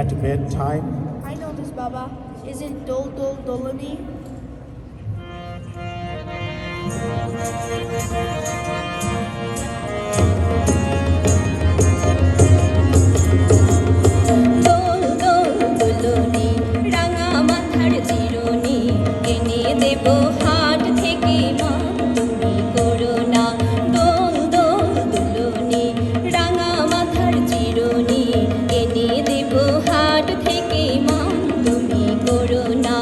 at bedtime? I know this, Baba. Is it Dol Dol Dolani? দোল দোল দুলনি রাঙা মাথার চিরুনি এনে দেব হাট থেকে মা তুমি করো না দোল দোল দুলনি রাঙা মাথার চিরুনি এনে দেব হাট থেকে মা তুমি করো না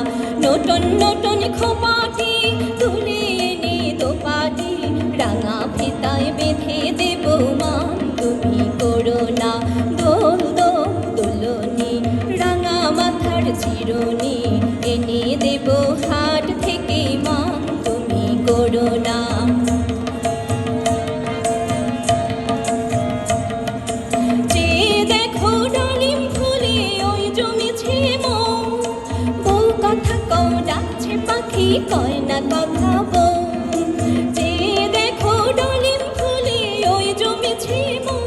নতুন নতুন খোপাটি তুলে এনে দোপাটি রাঙা ফিতায় বেঁধে দেব মা তুমি করো না দোল দোল দুলনি রাঙা মাথার চিরুনি এনে দেব হাট থেকে মা তুমি করো না যে দেখো ডালিম ফুলে ওই জমেছে মন বউ কথা কও ডাকছে পাখি কয় না কথা বউ যে দেখো ডালিম ফুলে ওই জমেছে মন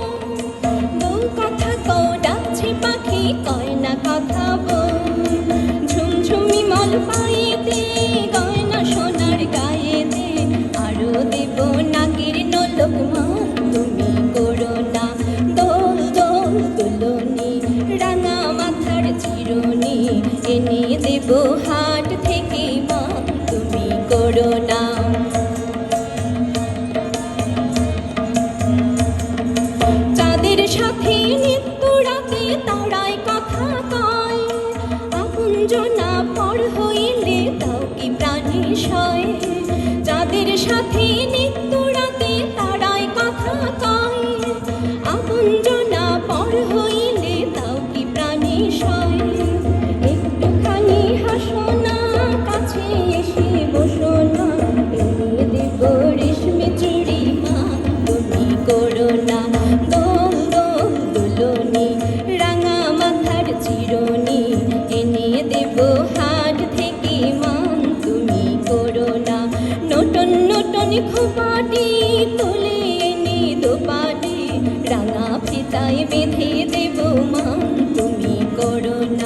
বউ কথা কও ডাকছে পাখি কয় না কথা বউ ঝুমঝুমি মল পায়েতে গয়না সোনার গায়েতে আরো দেব নাকের নলক মা তুমি করো না দোল দোল দুলনি রাঙা মাথার চিরুনি এনে দেব হাট থেকে মা তুমি করো না চাঁদের সাথে নিত্য রাতে তারায় কথা কয় আপন জনা পর হইলে তাও কি প্রাণী সয় চাঁদের সাথে নিত্য রাতে তারায় কথা কয় আপন জনা পর হইলে তাও কি প্রাণী সয় একটুখানি হাসো না কাছে এসে বসো না এনে দেব রেশমি চুড়ি মা তুমি করো না দোল দোল দুলনি রাঙা মাথার চিরুনি এনে দেব হাট থেকে মা তুমি করো না নতুন নতুন খোপাটি তুলে এনে দোপাটি রাঙা ফিতায় বেঁধে দেব মা তুমি করো না